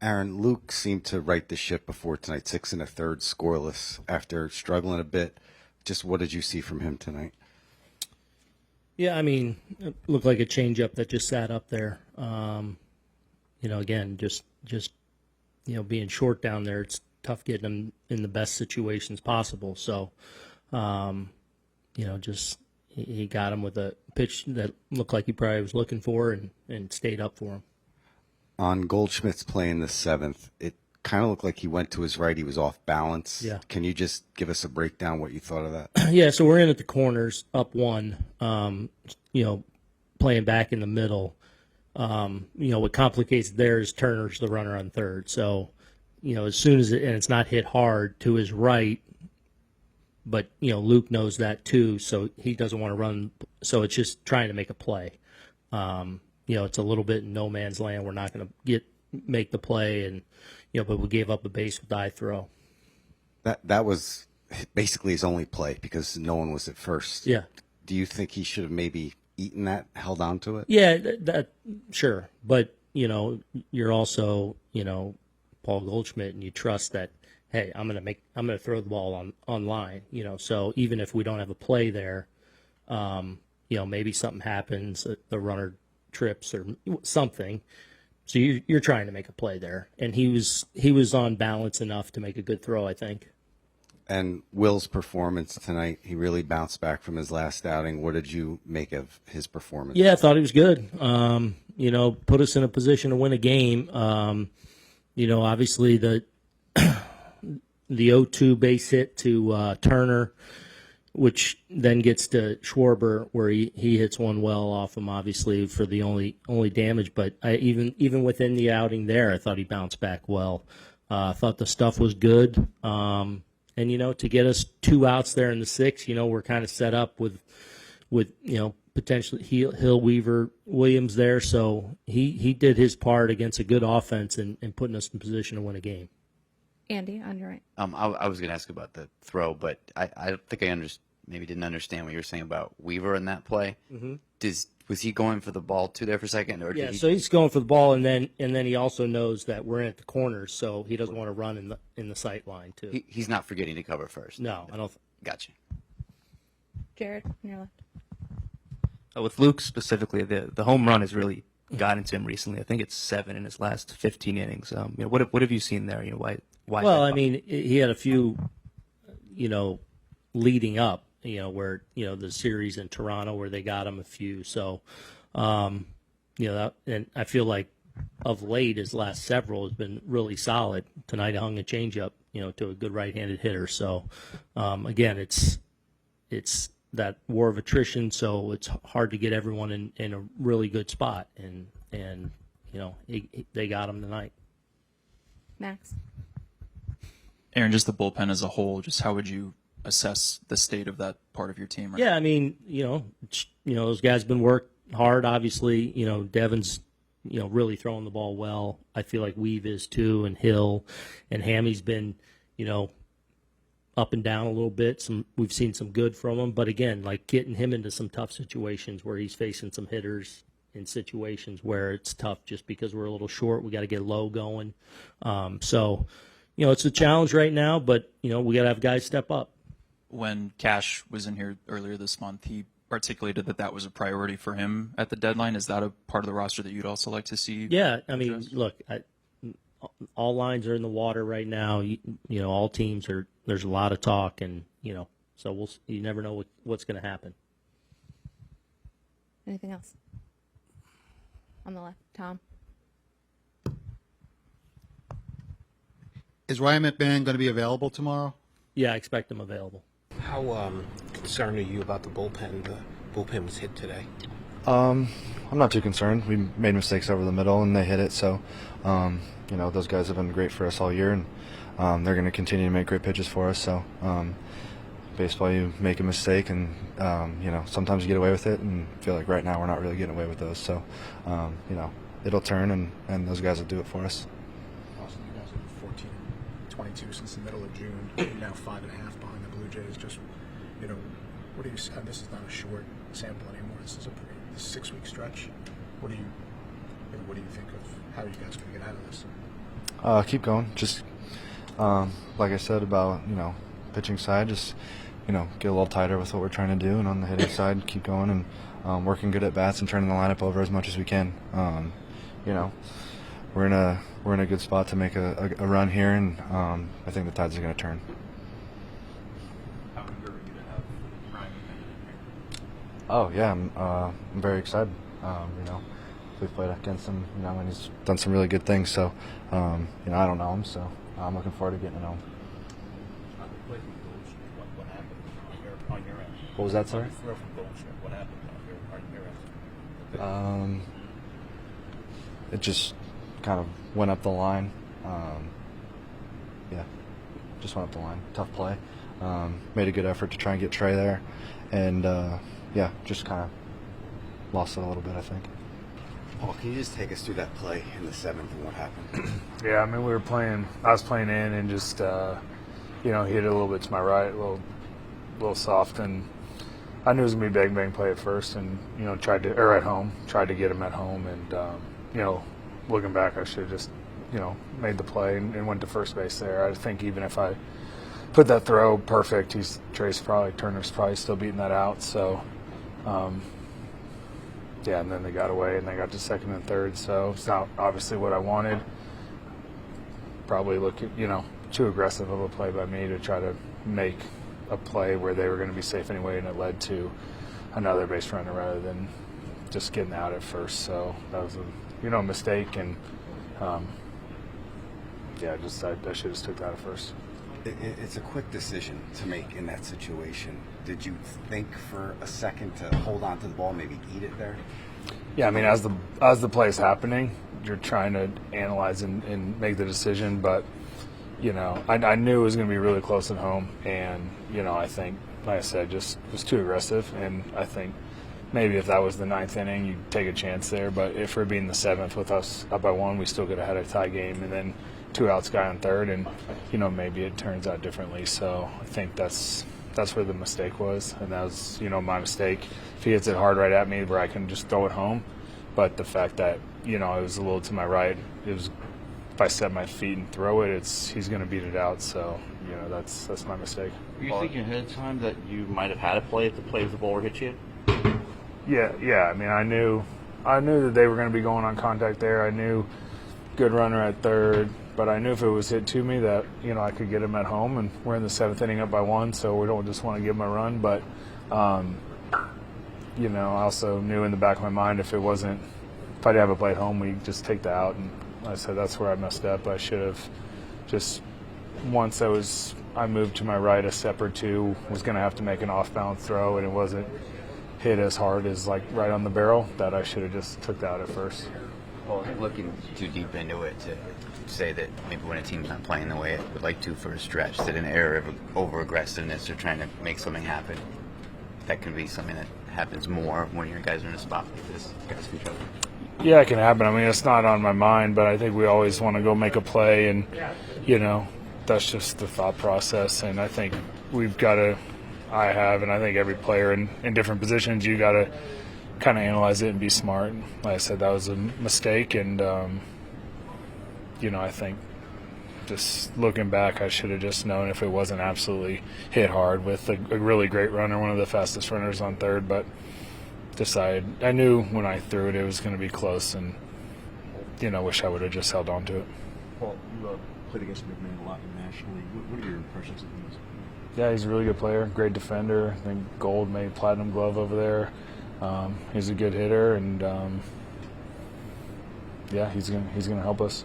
Aaron, Luke seemed to right the ship before tonight, 6 1/3 scoreless after struggling a bit. Just what did you see from him tonight? Yeah, I mean, it looked like a changeup that just sat up there. Again, just being short down there, it's tough getting him in the best situations possible. So, just he got him with a pitch that looked like he probably was looking for and stayed up for him. On Goldschmidt's play in the 7th, it kind of looked like he went to his right. He was off balance. Yeah. Can you just give us a breakdown what you thought of that? Yeah, so we're in at the corners, up one, playing back in the middle. What complicates there is Turner's the runner on third. So, as soon as it's not hit hard to his right, but, Luke knows that too, so he doesn't want to run. So it's just trying to make a play. It's a little bit in no man's land. We're not going to make the play, and but we gave up a base with eye throw. That was basically his only play because no one was at first. Yeah. Do you think he should have maybe eaten that, held on to it? Yeah, that sure, but you're also Paul Goldschmidt, and you trust that. Hey, I'm gonna throw the ball on line. So even if we don't have a play there, maybe something happens, the runner trips or something. So you're trying to make a play there, and he was on balance enough to make a good throw, I think. And Will's performance tonight, he really bounced back from his last outing. What did you make of his performance? Yeah, I thought he was good. Put us in a position to win a game. Obviously the 0-2 base hit to Turner, which then gets to Schwarber, where he hits one well off him, obviously, for the only damage. But even within the outing there, I thought he bounced back well. I thought the stuff was good. And, to get us 2 outs there in the 6th, we're kind of set up with potentially Hill, Weaver, Williams there. So he did his part against a good offense and putting us in position to win a game. Andy, on your right. I was going to ask about the throw, but I don't think I maybe didn't understand what you were saying about Weaver in that play. Mm-hmm. Was he going for the ball too there for a second? Or yeah, so he's going for the ball, and then he also knows that we're in at the corners, so he doesn't want to run in the sight line too. He's not forgetting to cover first. No, I don't. Gotcha. Jared, on your left. With Luke specifically, the home run has really gotten to him recently. I think it's 7 in his last 15 innings. What have you seen there? Why? Well, I mean, he had a few, leading up. Where, the series in Toronto where they got him a few. So, and I feel like of late his last several has been really solid. Tonight I hung a changeup, to a good right-handed hitter. So, again, it's that war of attrition. So it's hard to get everyone in a really good spot. And they got him tonight. Max. Aaron, just the bullpen as a whole, just how would you assess the state of that part of your team? Right? Yeah, I mean, those guys been worked hard. Obviously, Devin's, really throwing the ball well. I feel like Weave is too, and Hill, and Hammy's been, up and down a little bit. We've seen some good from him, but again, like getting him into some tough situations where he's facing some hitters in situations where it's tough just because we're a little short. We got to get low going. So, it's a challenge right now, but we got to have guys step up. When Cash was in here earlier this month, he articulated that was a priority for him at the deadline. Is that a part of the roster that you'd also like to see? Yeah, I mean, look, all lines are in the water right now. All teams are. There's a lot of talk, and so you never know what's going to happen. Anything else? On the left, Tom. Is Ryan McMahon going to be available tomorrow? Yeah, I expect him available. How concerned are you about the bullpen? The bullpen was hit today. I'm not too concerned. We made mistakes over the middle, and they hit it. So, those guys have been great for us all year, and they're going to continue to make great pitches for us. So, baseball, you make a mistake, and sometimes you get away with it. And I feel like right now we're not really getting away with those. So, it'll turn, and those guys will do it for us. Awesome. You guys are 14-22 since the middle of June. Now 5.5 behind the Blue Jays. Just what do you? This is not a short sample anymore. This is a 6-week stretch. What do you think of how you guys are going to get out of this? Keep going. Just like I said about pitching side, just get a little tighter with what we're trying to do, and on the hitting side, keep going and working good at bats and turning the lineup over as much as we can. We're in a good spot to make a run here, and I think the tides are going to turn. How eager are you to have Ryan here? Oh yeah, I'm very excited. We've played against him, and he's done some really good things. So, I don't know him, so I'm looking forward to getting to know him. On your end. What was that, sorry? Throw from Goldschmidt. What happened on your end? It just kind of went up the line. Just went up the line. Tough play. Made a good effort to try and get Trey there, and just kind of lost it a little bit, I think. Paul, can you just take us through that play in the 7th and what happened? Yeah, I mean, I was playing in and just, hit it a little bit to my right, a little soft, and I knew it was going to be bang play at first, and, tried to get him at home, and, looking back, I should have just, made the play and went to first base there. I think even if I put that throw perfect, Turner's probably still beating that out, so, and then they got away and they got to second and third, so it's not obviously what I wanted. Probably too aggressive of a play by me to try to make a play where they were going to be safe anyway, and it led to another base runner rather than just getting out at first. So that was a mistake, and I should have just took that at first. It's a quick decision to make in that situation. Did you think for a second to hold on to the ball, maybe eat it there? Yeah, I mean, as the play is happening, you're trying to analyze and make the decision. But I knew it was going to be really close at home, and I think, like I said, just was too aggressive. And I think maybe if that was the 9th inning, you'd take a chance there. But if we're being the 7th with us up by 1, we still could have had a tie game, and then 2 outs, guy on third, and maybe it turns out differently. So I think that's where the mistake was, and that was my mistake. If he hits it hard right at me, where I can just throw it home, but the fact that it was a little to my right, if I set my feet and throw it, he's going to beat it out. So that's my mistake. Were you thinking ahead of time that you might have had a play if the play with the ball hit you? Yeah. I mean, I knew that they were going to be going on contact there. I knew good runner at third. But I knew if it was hit to me that, I could get him at home, and we're in the 7th inning up by 1, so we don't just want to give him a run. But, I also knew in the back of my mind if I didn't have a play at home, we just take the out. And like I said, that's where I messed up. I should have just, once I moved to my right a step or two, was going to have to make an off-balance throw, and it wasn't hit as hard as right on the barrel, that I should have just took that out at first. Well, looking too deep into it to say that maybe when a team's not playing the way it would like to for a stretch, that an error of over-aggressiveness or trying to make something happen, that can be something that happens more when your guys are in a spot like this, guys for each other. Yeah, it can happen. I mean, it's not on my mind, but I think we always want to go make a play, and, that's just the thought process. And I think and I think every player in different positions, you got to kind of analyze it and be smart. Like I said, that was a mistake, and I think just looking back, I should have just known if it wasn't absolutely hit hard with a really great runner, one of the fastest runners on third. But I knew when I threw it was going to be close, and wish I would have just held on to it. Paul, you played against McMahon a lot nationally. What are your impressions of him? Yeah, he's a really good player, great defender. I think Gold made platinum glove over there. He's a good hitter, and he's gonna help us.